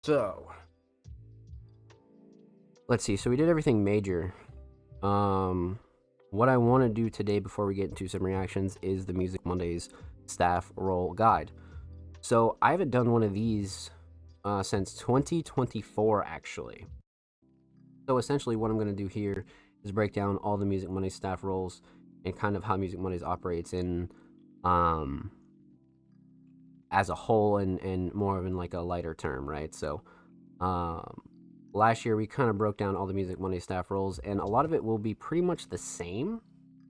So, let's see. So we did everything major. What I want to do today before we get into some reactions is the Music Mondays staff role guide. So I haven't done one of these since 2024, actually. So essentially, what I'm going to do here is break down all the Music Mondays staff roles and kind of how Music Mondays operates in um, as a whole and more of in like a lighter term, right? So um, last year we kind of broke down all the Music Monday staff roles, and a lot of it will be pretty much the same,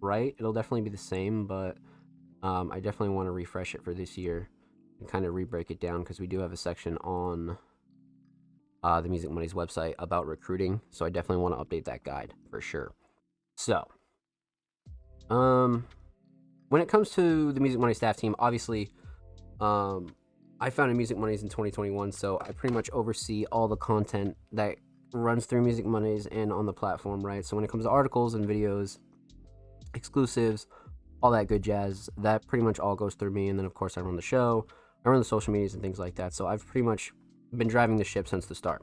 right? It'll definitely be the same, but I definitely want to refresh it for this year and kind of re-break it down because we do have a section on the Music Mondays website about recruiting, so I definitely want to update that guide for sure. So, um, when it comes to the Music Monday staff team, obviously, I founded Music Mondays in 2021, so I pretty much oversee all the content that runs through Music Mondays and on the platform, right? So when it comes to articles and videos, exclusives, all that good jazz, that pretty much all goes through me. And then, of course, I run the show, I run the social medias and things like that. So I've pretty much been driving the ship since the start.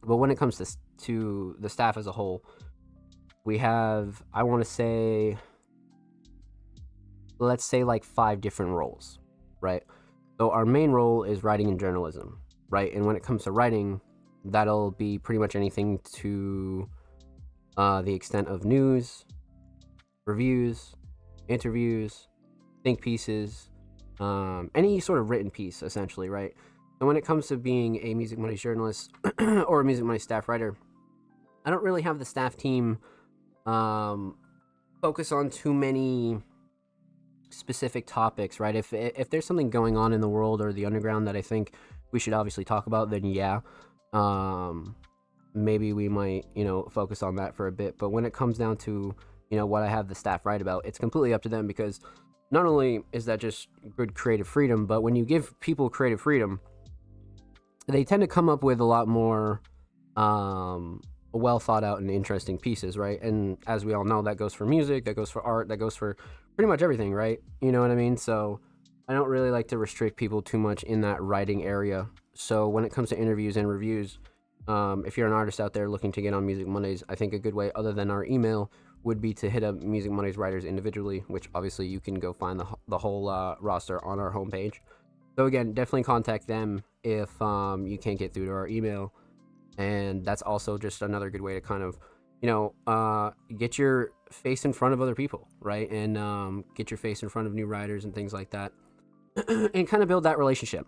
But when it comes to the staff as a whole, we have, I want to say, let's say like 5 different roles, right? So our main role is writing and journalism, right? And when it comes to writing, that'll be pretty much anything to the extent of news, reviews, interviews, think pieces, any sort of written piece, essentially, right? And when it comes to being a Music Money journalist or a Music Money staff writer, I don't really have the staff team focus on too many specific topics, right? If there's something going on in the world or the underground that I think we should obviously talk about, then yeah, maybe we might focus on that for a bit. But when it comes down to what I have the staff write about, it's completely up to them because not only is that just good creative freedom, but when you give people creative freedom, they tend to come up with a lot more well thought out and interesting pieces, right? And as we all know, that goes for music, that goes for art, that goes for pretty much everything, right? You know what I mean? So I don't really like to restrict people too much in that writing area. So when it comes to interviews and reviews, if you're an artist out there looking to get on Music Mondays, I think a good way, other than our email, would be to hit up Music Mondays writers individually, which obviously you can go find the whole roster on our homepage. So again, definitely contact them if you can't get through to our email. And that's also just another good way to kind of, get your face in front of other people, right? And get your face in front of new writers and things like that, and kind of build that relationship.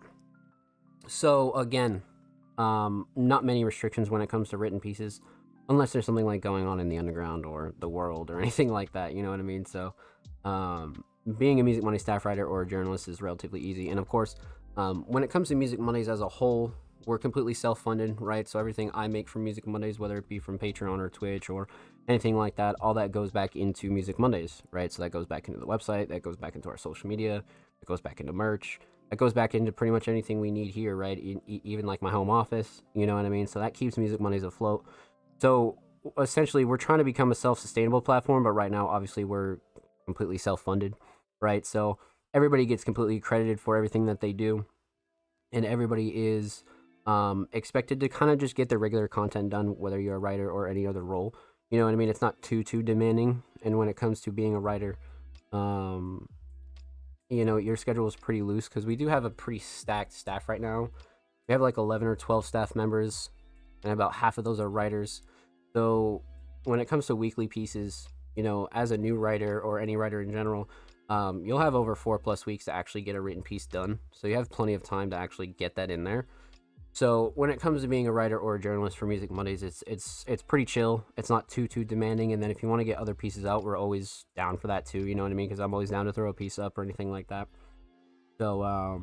So again, not many restrictions when it comes to written pieces, unless there's something like going on in the underground or the world or anything like that. You know what I mean? So, being a Music Money staff writer or a journalist is relatively easy. And of course, when it comes to Music Mondays as a whole, we're completely self-funded, right? So everything I make from Music Mondays, whether it be from Patreon or Twitch or anything like that, all that goes back into Music Mondays, right? So that goes back into the website, that goes back into our social media, it goes back into merch, that goes back into pretty much anything we need here, right? Even like my home office, you know what I mean? So that keeps Music Mondays afloat. So essentially, we're trying to become a self-sustainable platform, but right now, obviously, we're completely self-funded, right? So everybody gets completely credited for everything that they do, and everybody is expected to kind of just get their regular content done, whether you're a writer or any other role. You know what I mean? It's not too demanding. And when it comes to being a writer, um, your schedule is pretty loose because we do have a pretty stacked staff right now. We have like 11 or 12 staff members, and about half of those are writers. So when it comes to weekly pieces, as a new writer or any writer in general, you'll have over 4+ weeks to actually get a written piece done. So you have plenty of time to actually get that in there. So when it comes to being a writer or a journalist for Music Mondays, it's pretty chill. It's not too demanding. And then if you want to get other pieces out, we're always down for that too. You know what I mean? Because I'm always down to throw a piece up or anything like that. So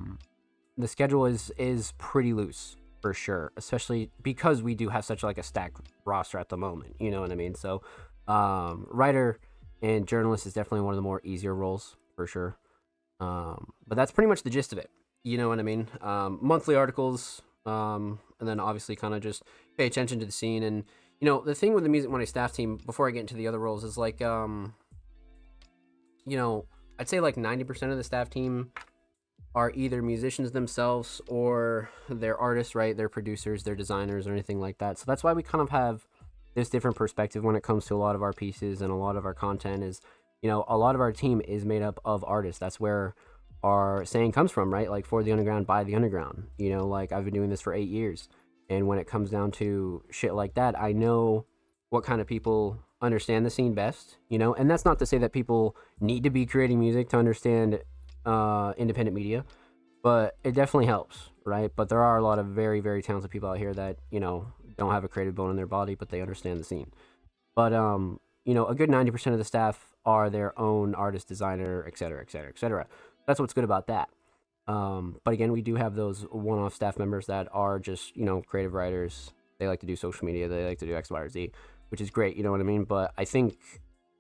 the schedule is pretty loose for sure, especially because we do have such like a stacked roster at the moment. You know what I mean? So writer and journalist is definitely one of the more easier roles for sure. But that's pretty much the gist of it. You know what I mean? Monthly articles, and then obviously kind of just pay attention to the scene. And the thing with the Music Money staff team, before I get into the other roles, is like I'd say like 90% of the staff team are either musicians themselves or they're artists, right? They're producers, they're designers, or anything like that. So that's why we kind of have this different perspective when it comes to a lot of our pieces and a lot of our content is, a lot of our team is made up of artists. That's where our saying comes from, right? Like for the underground, by the underground. Like I've been doing this for 8 years. And when it comes down to shit like that, I know what kind of people understand the scene best, and that's not to say that people need to be creating music to understand independent media, but it definitely helps, right? But there are a lot of very, very talented people out here that, don't have a creative bone in their body, but they understand the scene. But, a good 90% of the staff are their own artist, designer, et cetera, et cetera, et cetera. That's what's good about that. But again, we do have those one-off staff members that are just, creative writers. They like to do social media. They like to do X, Y, or Z, which is great. You know what I mean? But I think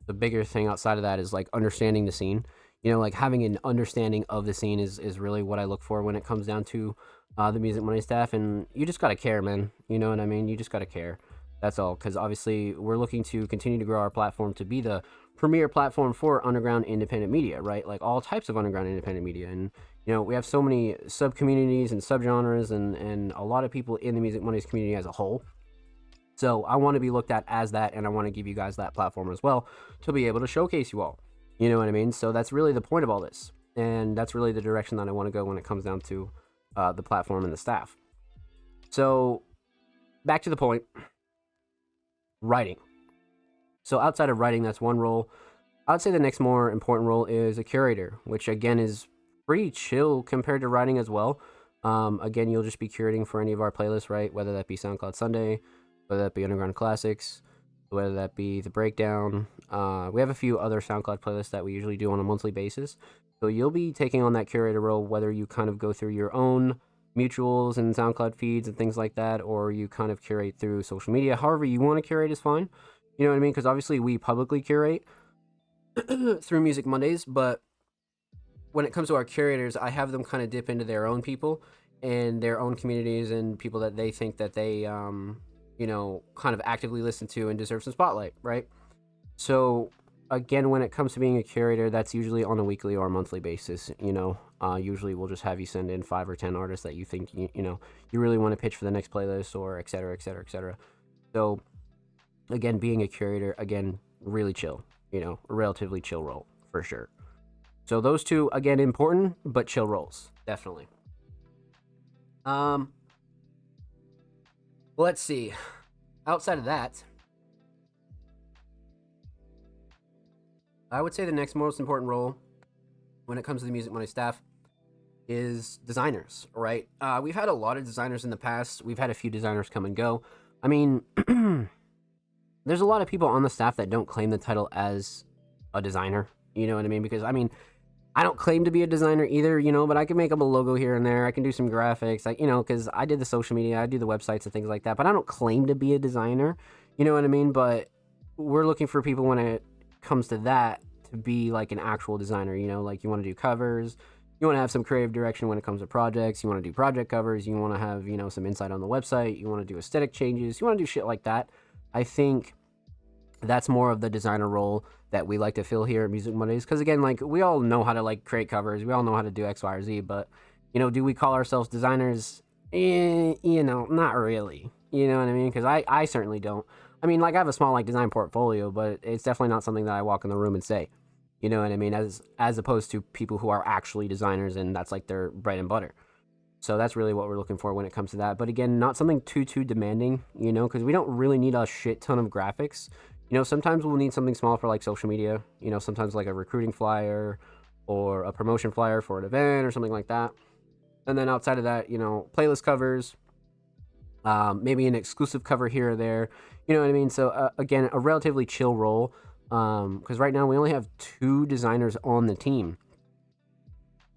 the bigger thing outside of that is like understanding the scene. Like having an understanding of the scene is really what I look for when it comes down to the Music Money staff. And you just got to care, man. You know what I mean? You just got to care. That's all. Because obviously we're looking to continue to grow our platform to be the premier platform for underground independent media, right? Like all types of underground independent media. And, we have so many sub communities and subgenres and a lot of people in the Music Money's community as a whole. So I want to be looked at as that, and I want to give you guys that platform as well to be able to showcase you all. You know what I mean? So that's really the point of all this. And that's really the direction that I want to go when it comes down to the platform and the staff. So back to the point, writing. So outside of writing, that's one role. I'd say the next more important role is a curator, which again is pretty chill compared to writing as well. Again, you'll just be curating for any of our playlists, right? Whether that be SoundCloud Sunday, whether that be Underground Classics, whether that be the breakdown. We have a few other SoundCloud playlists that we usually do on a monthly basis. So you'll be taking on that curator role, whether you kind of go through your own mutuals and SoundCloud feeds and things like that, or you kind of curate through social media. However you want to curate is fine. You know what I mean? Because obviously we publicly curate through Music Mondays, but when it comes to our curators, I have them kind of dip into their own people and their own communities and people that they think that they, kind of actively listen to and deserve some spotlight, right? So again, when it comes to being a curator, that's usually on a weekly or a monthly basis. Usually we'll just have you send in 5 or 10 artists that you think you really want to pitch for the next playlist, or et cetera, et cetera, et cetera. So again, being a curator, again, really chill, relatively chill role for sure. So those two, again, important but chill roles, definitely. Let's see. Outside of that, I would say the next most important role when it comes to the Music Money staff is designers, right? We've had a lot of designers in the past. We've had a few designers come and go. I mean, there's a lot of people on the staff that don't claim the title as a designer. You know what I mean? Because, I don't claim to be a designer either, but I can make up a logo here and there. I can do some graphics, because I did the social media, I do the websites and things like that, but I don't claim to be a designer, you know what I mean? But we're looking for people when it comes to that to be like an actual designer, like you want to do covers, you want to have some creative direction when it comes to projects, you want to do project covers, you want to have, some insight on the website, you want to do aesthetic changes, you want to do shit like that. I think that's more of the designer role that we like to fill here at Music Mondays. Because again, like we all know how to like create covers, we all know how to do X, Y, or Z, but do we call ourselves designers? Not really. You know what I mean? Because I certainly don't. I mean, like I have a small like design portfolio, but it's definitely not something that I walk in the room and say. You know what I mean? As opposed to people who are actually designers and that's like their bread and butter. So that's really what we're looking for when it comes to that. But again, not something too demanding, because we don't really need a shit ton of graphics. Sometimes we'll need something small for like social media, sometimes like a recruiting flyer or a promotion flyer for an event or something like that. And then outside of that, playlist covers, maybe an exclusive cover here or there, you know what I mean? So again, a relatively chill role, because right now we only have 2 designers on the team.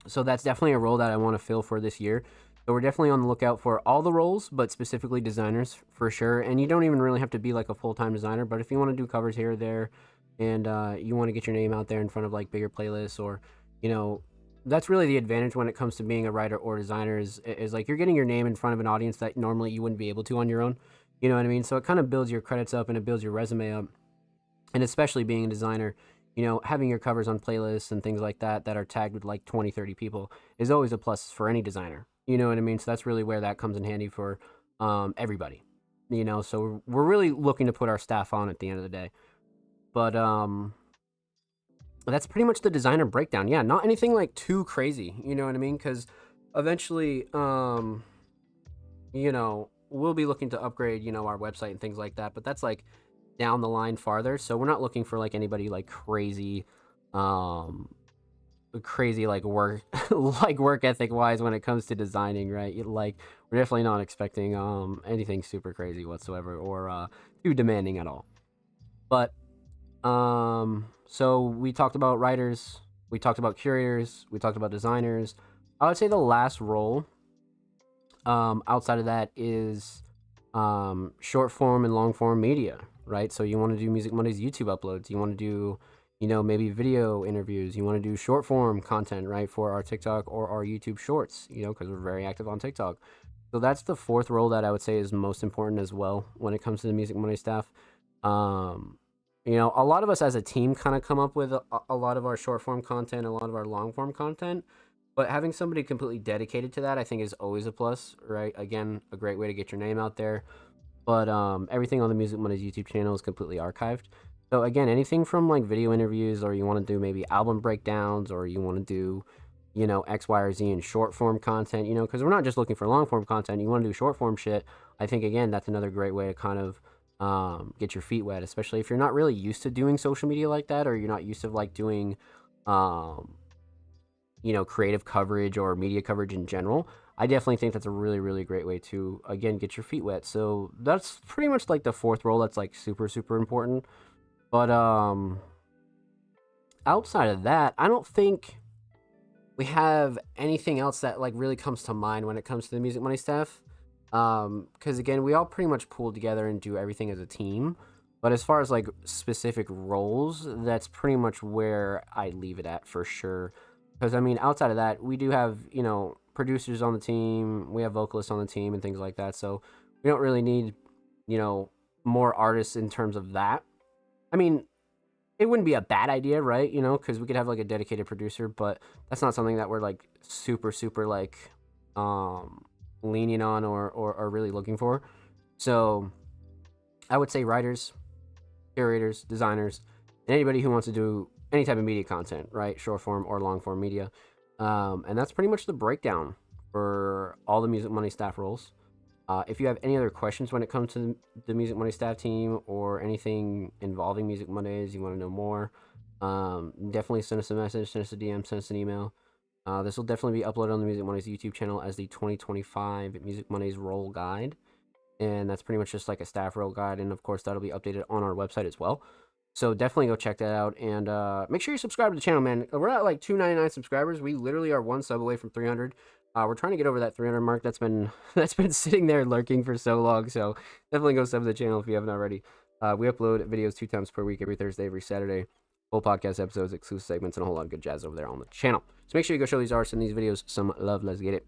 So that's definitely a role that I want to fill for this year. So we're definitely on the lookout for all the roles, but specifically designers for sure. And you don't even really have to be like a full-time designer, but if you want to do covers here or there and you want to get your name out there in front of like bigger playlists or, that's really the advantage when it comes to being a writer or designer is like you're getting your name in front of an audience that normally you wouldn't be able to on your own. You know what I mean? So it kind of builds your credits up and it builds your resume up. And especially being a designer, having your covers on playlists and things like that that are tagged with like 20, 30 people is always a plus for any designer. You know what I mean? So that's really where that comes in handy for everybody. So we're really looking to put our staff on at the end of the day. But that's pretty much the designer breakdown. Yeah, not anything like too crazy. You know what I mean? Because eventually, we'll be looking to upgrade, our website and things like that. But that's like down the line farther. So we're not looking for like anybody like crazy like work like work ethic wise when it comes to designing, right? Like we're definitely not expecting anything super crazy whatsoever or too demanding at all. But so we talked about writers, we talked about curators, we talked about designers. I would say the last role outside of that is short form and long form media, right? So you want to do Music Mondays YouTube uploads, you want to do maybe video interviews, you want to do short form content, right, for our TikTok or our YouTube shorts, because we're very active on TikTok. So that's the fourth role that I would say is most important as well when it comes to the Music Monday staff. A lot of us as a team kind of come up with a lot of our short form content, a lot of our long form content, but having somebody completely dedicated to that, I think, is always a plus, right? Again, a great way to get your name out there. But everything on the Music Mondays YouTube channel is completely archived. So again, anything from like video interviews, or you want to do maybe album breakdowns, or you want to do, X, Y, or Z in short form content, because we're not just looking for long form content. You want to do short form shit. I think, again, that's another great way to kind of get your feet wet, especially if you're not really used to doing social media like that, or you're not used to like doing, creative coverage or media coverage in general. I definitely think that's a really, really great way to, again, get your feet wet. So that's pretty much like the fourth role that's like super, super important. But outside of that, I don't think we have anything else that like really comes to mind when it comes to the Music Money staff. Because again, we all pretty much pool together and do everything as a team. But as far as like specific roles, that's pretty much where I leave it at for sure. Because I mean, outside of that, we do have producers on the team, we have vocalists on the team, and things like that. So we don't really need more artists in terms of that. I mean, it wouldn't be a bad idea, right? Because we could have like a dedicated producer, but that's not something that we're like super, super like lenient on or really looking for. So I would say writers, curators, designers, and anybody who wants to do any type of media content, right? Short form or long form media. And that's pretty much the breakdown for all the Music Money staff roles. If you have any other questions when it comes to the Music Money staff team or anything involving Music Mondays, you want to know more, definitely send us a message, send us a DM, send us an email. This will definitely be uploaded on the Music Mondays YouTube channel as the 2025 Music Mondays role guide. And that's pretty much just like a staff role guide. And of course, that'll be updated on our website as well. So definitely go check that out, and make sure you subscribe to the channel, man. We're at like 299 subscribers. We literally are one sub away from 300. We're trying to get over that 300 mark. That's been sitting there lurking for so long. So definitely go sub to the channel if you haven't already. We upload videos 2 times per week, every Thursday, every Saturday. Full podcast episodes, exclusive segments, and a whole lot of good jazz over there on the channel. So make sure you go show these artists in these videos some love. Let's get it.